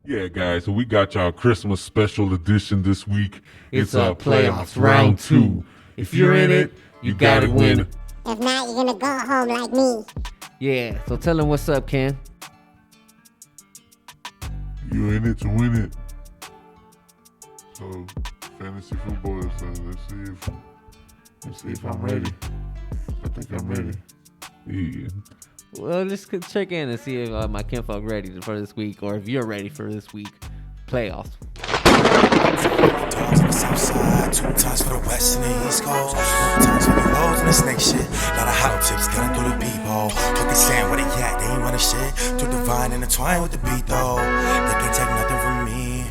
Yeah, guys, so we got y'all Christmas special edition this week. It's Playoffs round two. If you're in it, you gotta win. If not, you're gonna go home like me. Yeah, so tell him what's up, Ken. You in it to win it. So, fantasy football. So let's see if I'm ready. I think I'm ready. Yeah. Well, let's check in and see if my kinfolk ready for this week, or if you're ready for this week playoffs. Dogs on the south side, 2 times for the west and the east coast, 1 times for the hoes and the snake shit. Lot of hollow tips coming through the peephole. Fucking saying where they at, they ain't running shit. Too divine intertwined with the beat though. They can't take nothing from me.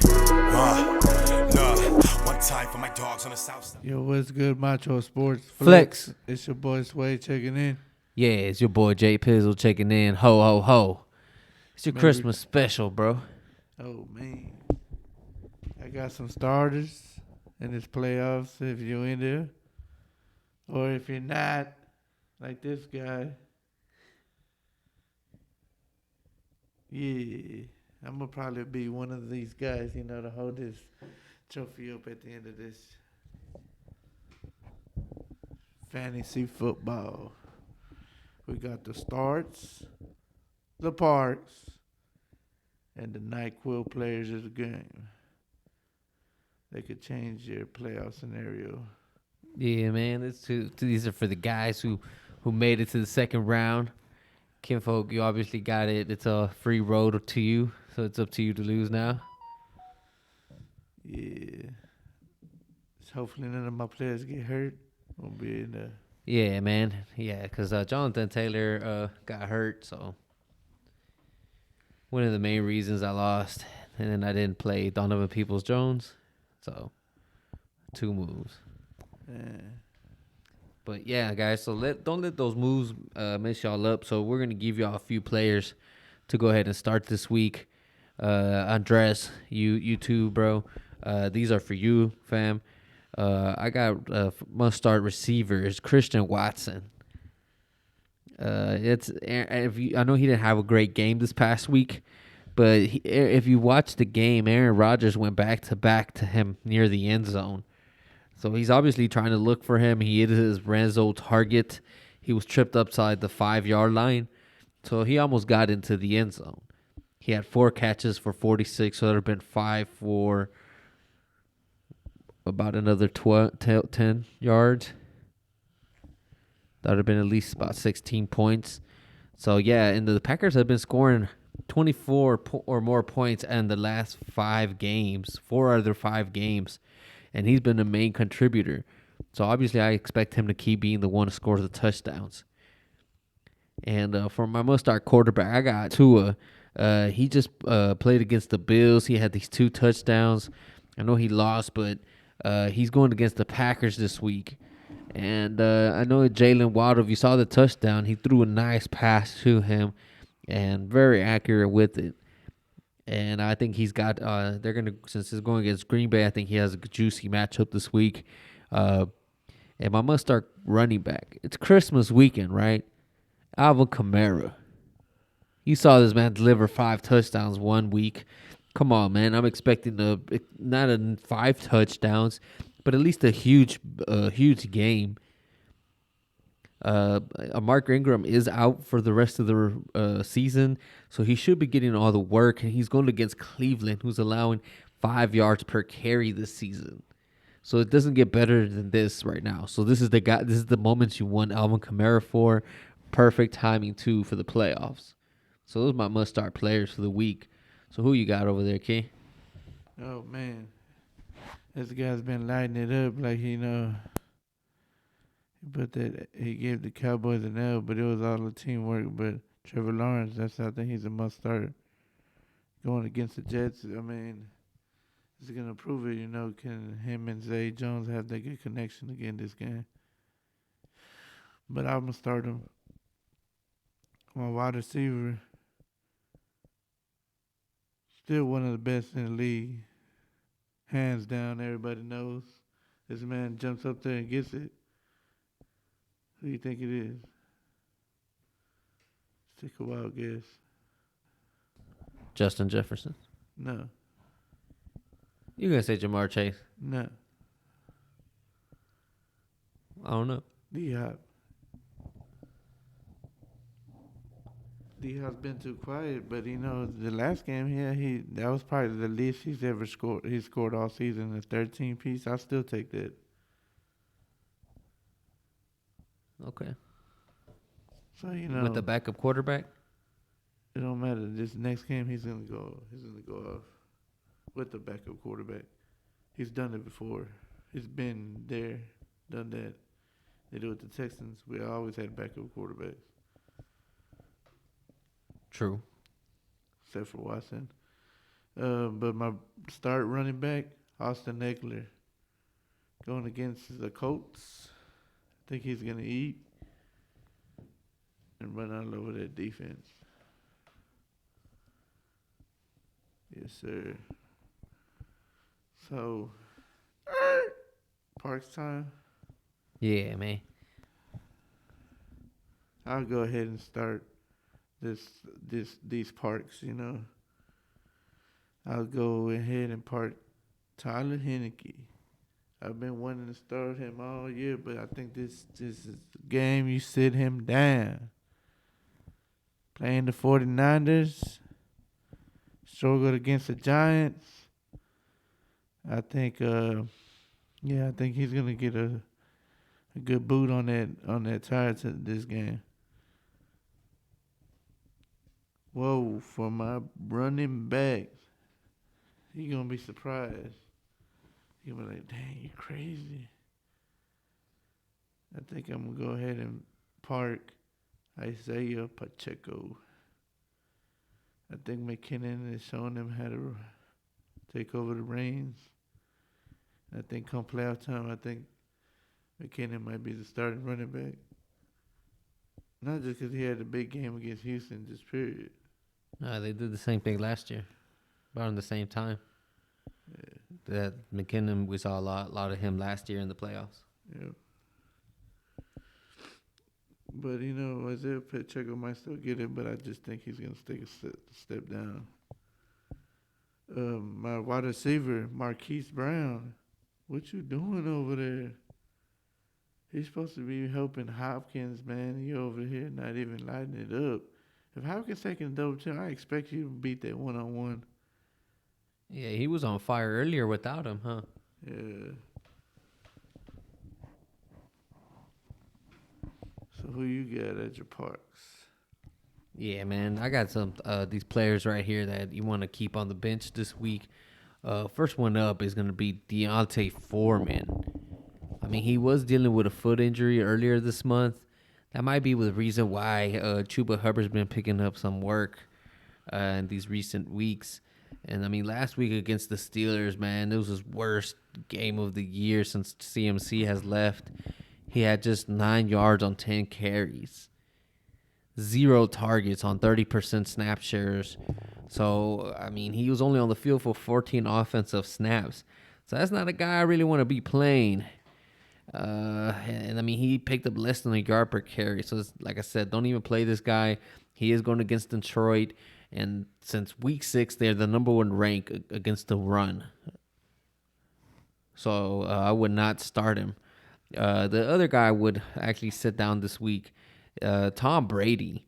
Look, 1 time for my dogs on the south side. Yo, what's good, Macho Sports Flex. It's your boy Sway checking in. Yeah, it's your boy J Pizzle checking in. Ho, ho, ho. It's your Christmas special, bro. Oh, man. I got some starters in this playoffs if you're in there. Or if you're not, like this guy. Yeah, I'm going to probably be one of these guys, to hold this trophy up at the end of this fantasy football. We got the starts, the parks, and the NyQuil players of the game. They could change your playoff scenario. Yeah, man. These are for the guys who made it to the second round. Kinfolk, you obviously got it. It's a free road to you, so it's up to you to lose now. Yeah. Hopefully none of my players get hurt. Won't be in the... Yeah, man. Yeah, because Jonathan Taylor got hurt, so one of the main reasons I lost. And then I didn't play Donovan Peoples-Jones, so 2 moves. Yeah. But yeah, guys, so don't let those moves mess y'all up. So we're gonna give y'all a few players to go ahead and start this week. Andres, you too, bro. These are for you, fam. I got must start receivers Christian Watson. I know he didn't have a great game this past week, but if you watch the game, Aaron Rodgers went back to him near the end zone. So he's obviously trying to look for him. He hit his Renzo target. He was tripped upside the 5-yard line, so he almost got into the end zone. He had 4 catches for 46, so there have been 5 for about another 10 yards. That would have been at least about 16 points. So, yeah, and the Packers have been scoring 24 or more points in the last 5 games, 4 other 5 games, and he's been the main contributor. So, obviously, I expect him to keep being the one to score the touchdowns. And for my must-start quarterback, I got Tua. He just played against the Bills. He had these 2 touchdowns. I know he lost, but he's going against the Packers this week. And I know Jalen Waddle, if you saw the touchdown, he threw a nice pass to him and very accurate with it. And I think he's got, since he's going against Green Bay, I think he has a juicy matchup this week. And my must-start running back. It's Christmas weekend, right? Alvin Kamara. You saw this man deliver 5 touchdowns one week. Come on, man. I'm expecting not 5 touchdowns, but at least a huge game. Mark Ingram is out for the rest of the season, so he should be getting all the work. And he's going against Cleveland, who's allowing 5 yards per carry this season. So it doesn't get better than this right now. So this is the guy. This is the moments you want Alvin Kamara for. Perfect timing too for the playoffs. So those are my must-start players for the week. So who you got over there, Key? Oh, man. This guy's been lighting it up like, he gave the Cowboys an L, but it was all the teamwork. But Trevor Lawrence, I think he's a must-start. Going against the Jets, I mean, it's going to prove it, can him and Zay Jones have that good connection again this game. But I'm going to start him. My wide receiver, still one of the best in the league. Hands down, everybody knows. This man jumps up there and gets it. Who do you think it is? Let's take a wild guess. Justin Jefferson. No. You gonna say Jamar Chase? No. I don't know. D-Hop. D-Hop's been too quiet, but the last game that was probably the least he's ever scored. He scored all season, a 13 piece. I'll still take that. Okay. So With the backup quarterback. it don't matter. This next game he's gonna go off with the backup quarterback. He's done it before. He's been there, done that. They do it with the Texans. We always had backup quarterbacks. True. Except for Watson. But my start running back, Austin Eckler, going against the Colts. I think he's going to eat and run all over that defense. Yes, sir. So, Parks time. Yeah, man. I'll go ahead and start these parks. I'll go ahead and park Tyler Heineke. I've been wanting to start him all year, but I think this is the game you sit him down. Playing the 49ers, struggled against the Giants. I think he's gonna get a good boot on that tire to this game. Whoa, for my running backs, he gonna be surprised. He gonna be like, dang, you crazy. I think I'm gonna go ahead and park Isaiah Pacheco. I think McKinnon is showing them how to take over the reins. I think come playoff time, I think McKinnon might be the starting running back. Not just because he had a big game against Houston, just period. No, they did the same thing last year, around the same time. Yeah. That McKinnon, we saw a lot of him last year in the playoffs. Yeah. But, Isaiah Pacheco might still get it, but I just think he's going to take a step down. My wide receiver, Marquise Brown, what you doing over there? He's supposed to be helping Hopkins, man. You over here not even lighting it up. If Hopkins taking a double team, I expect you to beat that one-on-one. Yeah, he was on fire earlier without him, huh? Yeah. So who you got at your parks? Yeah, man. I got some these players right here that you want to keep on the bench this week. First one up is going to be Deontay Foreman. I mean, he was dealing with a foot injury earlier this month. That might be the reason why Chuba Hubbard's been picking up some work in these recent weeks. And, I mean, last week against the Steelers, man, it was his worst game of the year since CMC has left. He had just 9 yards on 10 carries. 0 targets on 30% snap shares. So, I mean, he was only on the field for 14 offensive snaps. So that's not a guy I really want to be playing. And I mean, he picked up less than a yard per carry. So, like I said, don't even play this guy. He is going against Detroit. And since week 6, they're the number 1 rank against the run. So, I would not start him. The other guy would actually sit down this week. Tom Brady.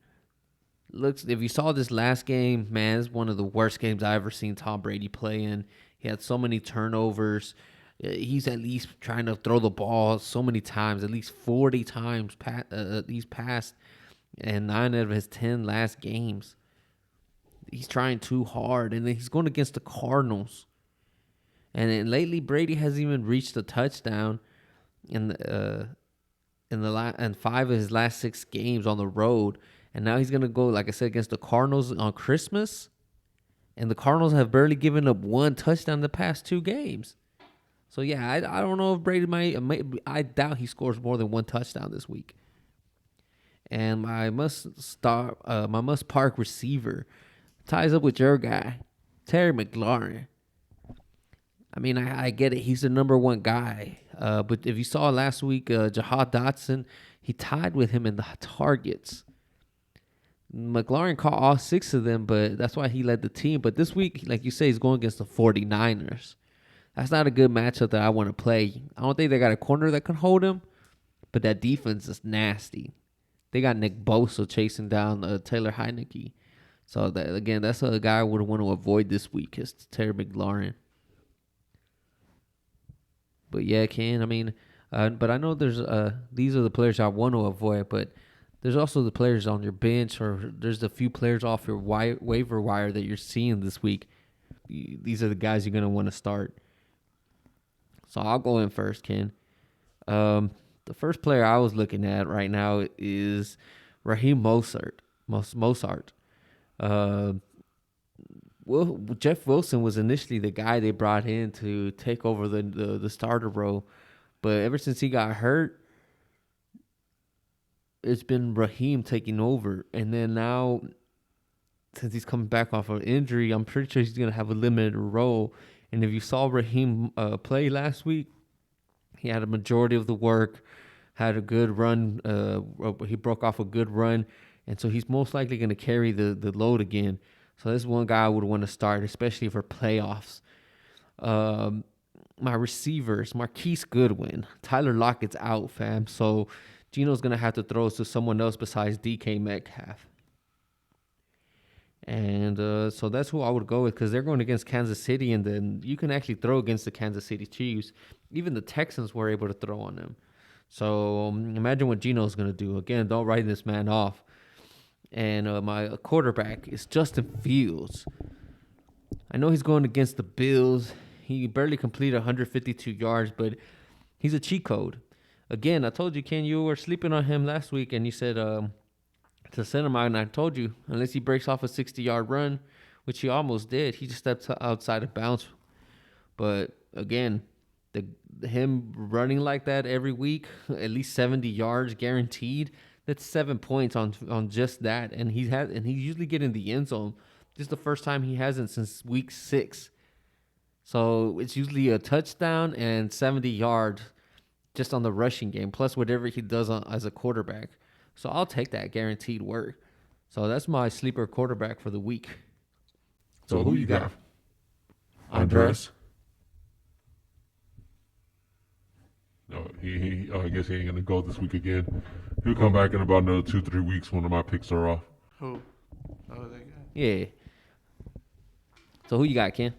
If you saw this last game, man, it's one of the worst games I've ever seen Tom Brady play in. He had so many turnovers. He's at least trying to throw the ball so many times, at least 40 times he's passed in 9 out of his 10 last games. He's trying too hard, and then he's going against the Cardinals. And then lately, Brady hasn't even reached a touchdown in 5 of his last 6 games on the road. And now he's going to go, like I said, against the Cardinals on Christmas. And the Cardinals have barely given up 1 touchdown in the past 2 games. So, yeah, I don't know if Brady I doubt he scores more than 1 touchdown this week. And my must park receiver ties up with your guy, Terry McLaurin. I mean, I get it. He's the number 1 guy. But if you saw last week, Jahan Dotson, he tied with him in the targets. McLaurin caught all 6 of them, but that's why he led the team. But this week, like you say, he's going against the 49ers. That's not a good matchup that I want to play. I don't think they got a corner that can hold him, but that defense is nasty. They got Nick Bosa chasing down Taylor Heineke. So, that's a guy I would want to avoid this week is Terry McLaurin. But, yeah, Ken, I mean, but I know there's these are the players I want to avoid, but there's also the players on your bench or there's a few players off your waiver wire that you're seeing this week. These are the guys you're going to want to start. So I'll go in first, Ken. The first player I was looking at right now is Raheem Mostert. Jeff Wilson was initially the guy they brought in to take over the starter role, but ever since he got hurt, it's been Raheem taking over. And then now, since he's coming back off of injury, I'm pretty sure he's going to have a limited role. And if you saw Raheem play last week, he had a majority of the work, had a good run. He broke off a good run. And so he's most likely going to carry the load again. So this is one guy I would want to start, especially for playoffs. My receivers, Marquise Goodwin. Tyler Lockett's out, fam. So Gino's going to have to throw to someone else besides DK Metcalf. And so that's who I would go with because they're going against Kansas City, and then you can actually throw against the Kansas City Chiefs. Even the Texans were able to throw on them. So imagine what Gino's going to do. Again, don't write this man off. And my quarterback is Justin Fields. I know he's going against the Bills. He barely completed 152 yards, but he's a cheat code. Again, I told you, Ken, you were sleeping on him last week, and you said to send him out, and I told you, unless he breaks off a 60-yard run, which he almost did, he just stepped outside of bounds. But, again, him running like that every week, at least 70 yards guaranteed, that's 7 points on just that. And he's usually getting the end zone. This is the first time he hasn't since week 6. So it's usually a touchdown and 70 yards just on the rushing game, plus whatever he does as a quarterback. So I'll take that guaranteed work. So that's my sleeper quarterback for the week. So who you got? Andres? No, I guess he ain't going to go this week again. He'll come back in about another 2-3 weeks when my picks are off. Who? Oh, that guy. Yeah. So who you got, Ken?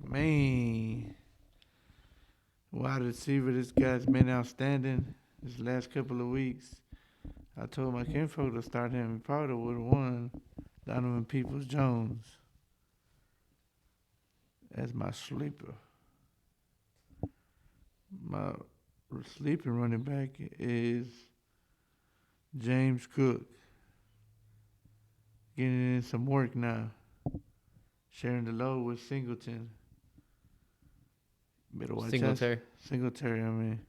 Man. Wide receiver, this guy's been outstanding this last couple of weeks. I told my kinfolk to start him. He probably would have won. Donovan Peoples-Jones. That's my sleeper. My sleeping running back is James Cook. Getting in some work now. Sharing the load with Singleton. Better watch Singletary. Singletary, I mean.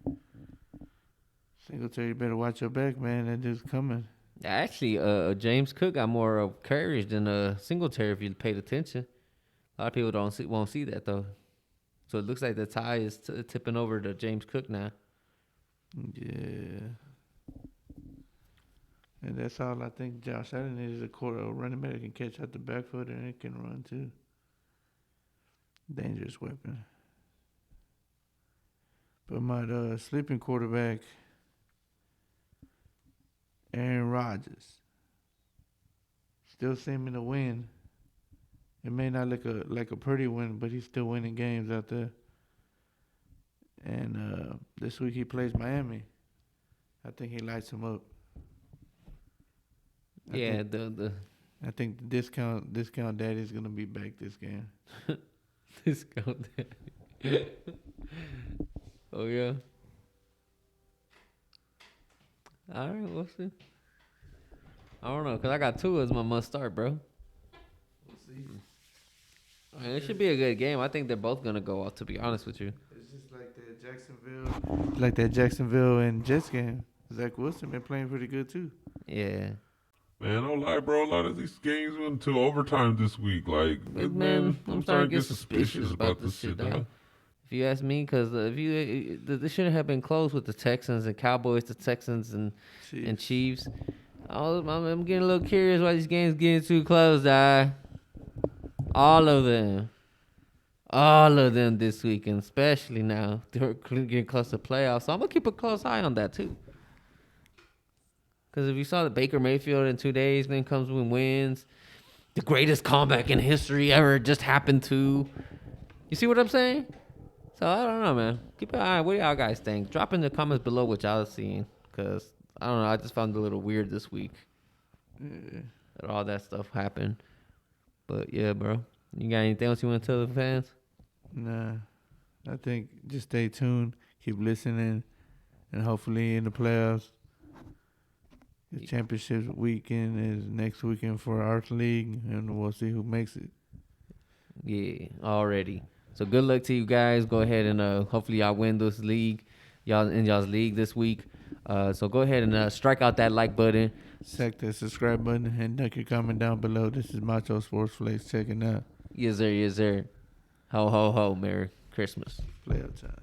Singletary, you better watch your back, man. That dude's coming. Actually, James Cook got more carries than Singletary if you paid attention. A lot of people won't see that, though. So it looks like the tie is tipping over to James Cook now. Yeah. And that's all I think Josh Allen is, a running back that can catch out the backfoot and it can run, too. Dangerous weapon. But my sleeping quarterback, Aaron Rodgers. Still seeming to win. It may not look like a pretty win, but he's still winning games out there. And this week he plays Miami. I think he lights him up. I think the discount daddy's gonna be back this game. Discount daddy. Oh yeah. All right, we'll see. I don't know, cause I got two as my must start, bro. We'll see. I mean, it should be a good game. I think they're both gonna go off. To be honest with you, it's just like that Jacksonville and Jets game. Zach Wilson been playing pretty good too. yeah. Man, don't lie, bro. A lot of these games went to overtime this week. Like, Man, I'm starting to get suspicious about this shit, dog. If you ask me, because this shouldn't have been close with the Texans and Cowboys, the Texans and Chiefs. I'm getting a little curious why these games getting too close, All of them. All of them this weekend, especially now. They're getting close to playoffs. So I'm going to keep a close eye on that, too. Because if you saw that Baker Mayfield in 2 days, then comes with wins. The greatest comeback in history ever just happened to. You see what I'm saying? So I don't know, man. Keep an eye. What do y'all guys think? Drop in the comments below what y'all seeing. Because, I don't know, I just found it a little weird this week. Yeah. That all that stuff happened. But, yeah, bro. You got anything else you want to tell the fans? Nah. I think just stay tuned. Keep listening. And hopefully in the playoffs. The championship weekend is next weekend for our league, and we'll see who makes it. Yeah, already. So good luck to you guys. Go ahead and hopefully y'all win this league, y'all's league this week. So go ahead and strike out that like button. Sack that subscribe button and duck your comment down below. This is Macho Sports Flex checking out. Yes, sir. Yes, sir. Ho, ho, ho. Merry Christmas. Playoff time.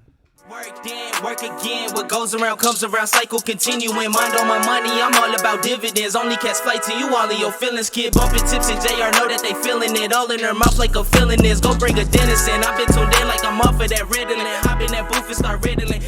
Work then, work again. What goes around comes around, cycle continuing. Mind on my money, I'm all about dividends. Only catch flight to you, all of your feelings. Kid bumping tips and Jxxy.R know that they feeling it. All in their mouth like a feeling is. Go bring a dentist in. I've been tuned in like I'm off of that Ritalin. Hop in that booth and start riddling.